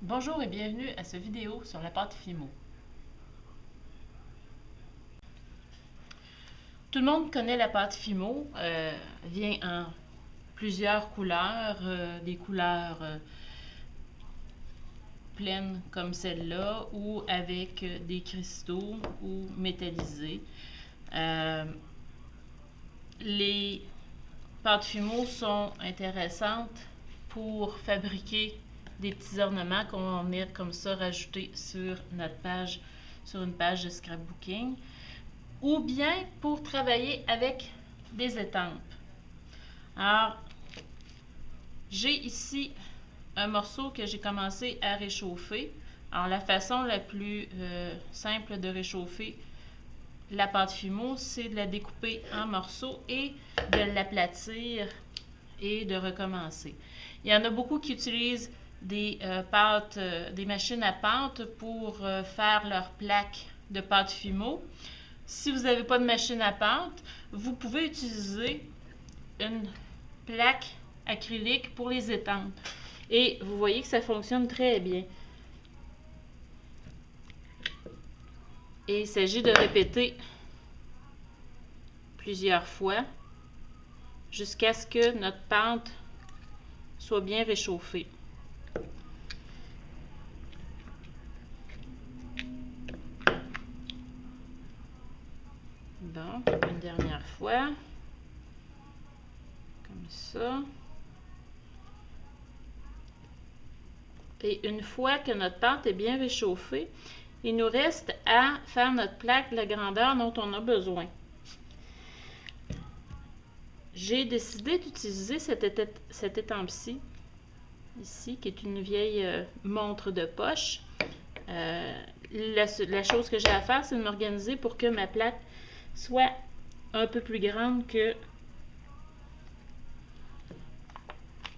Bonjour et bienvenue à cette vidéo sur la pâte Fimo. Tout le monde connaît la pâte Fimo, vient en plusieurs couleurs, des couleurs pleines comme celle-là ou avec des cristaux ou métallisés. Les pâtes Fimo sont intéressantes pour fabriquer des petits ornements qu'on va venir comme ça rajouter sur notre page, sur une page de scrapbooking, ou bien pour travailler avec des étampes. Alors, j'ai ici un morceau que j'ai commencé à réchauffer. Alors, la façon la plus simple de réchauffer la pâte Fimo, c'est de la découper en morceaux et de l'aplatir et de recommencer. Il y en a beaucoup qui utilisent des des machines à pâte pour faire leur plaque de pâte Fimo. Si vous n'avez pas de machine à pâte, vous pouvez utiliser une plaque acrylique pour les étampes. Et vous voyez que ça fonctionne très bien. Et il s'agit de répéter plusieurs fois jusqu'à ce que notre pâte soit bien réchauffée. Bon, une dernière fois, comme ça. Et une fois que notre pâte est bien réchauffée, il nous reste à faire notre plaque de la grandeur dont on a besoin. J'ai décidé d'utiliser cette étampe-ci, ici, qui est une vieille montre de poche. La chose que j'ai à faire, c'est de m'organiser pour que ma plaque soit un peu plus grande que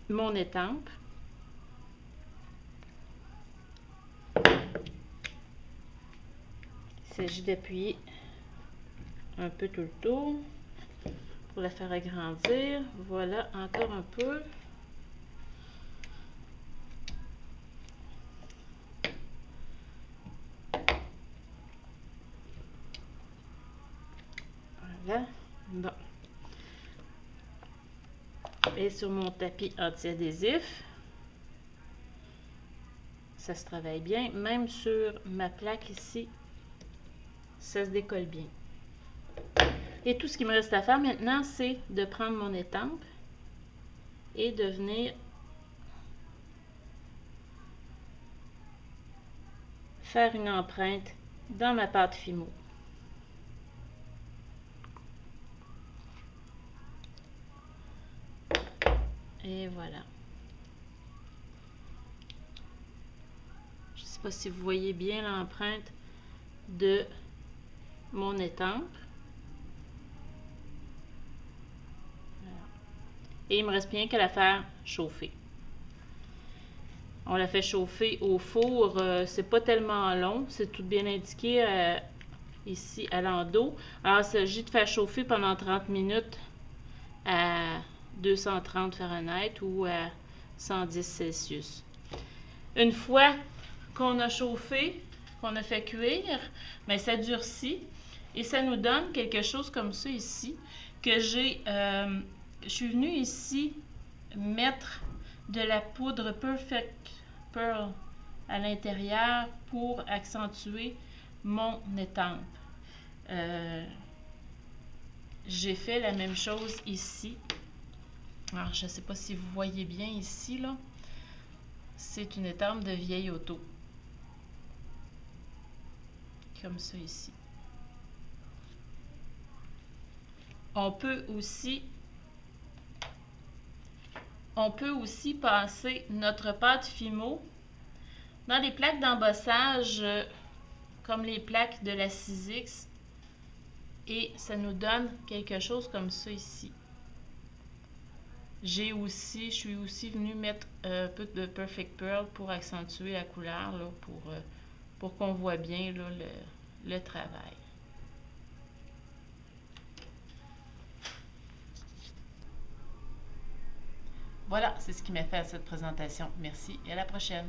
mon étampe. Il s'agit d'appuyer un peu tout le tour pour la faire agrandir. Voilà, encore un peu. Voilà. Bon. Et sur mon tapis anti-adhésif, ça se travaille bien. Même sur ma plaque ici, ça se décolle bien. Et tout ce qui me reste à faire maintenant, c'est de prendre mon étampe et de venir faire une empreinte dans ma pâte Fimo. Et voilà. Je ne sais pas si vous voyez bien l'empreinte de mon étampe. Voilà. Et il me reste bien qu'à la faire chauffer. On la fait chauffer au four, c'est pas tellement long, c'est tout bien indiqué ici à l'endos. Alors, il s'agit de faire chauffer pendant 30 minutes à 230 Fahrenheit ou à 110 Celsius. Une fois qu'on a chauffé, qu'on a fait cuire, bien, ça durcit et ça nous donne quelque chose comme ça ici que j'ai. Je suis venue ici mettre de la poudre Perfect Pearl à l'intérieur pour accentuer mon étampe. J'ai fait la même chose ici. Alors, je ne sais pas si vous voyez bien ici, là. C'est une étampe de vieille auto. Comme ça ici. On peut aussi passer notre pâte Fimo dans des plaques d'embossage comme les plaques de la 6X et ça nous donne quelque chose comme ça ici. Je suis aussi venue mettre un peu de Perfect Pearl pour accentuer la couleur, là, pour qu'on voit bien là, le travail. Voilà, c'est ce qui m'a fait à cette présentation. Merci et à la prochaine.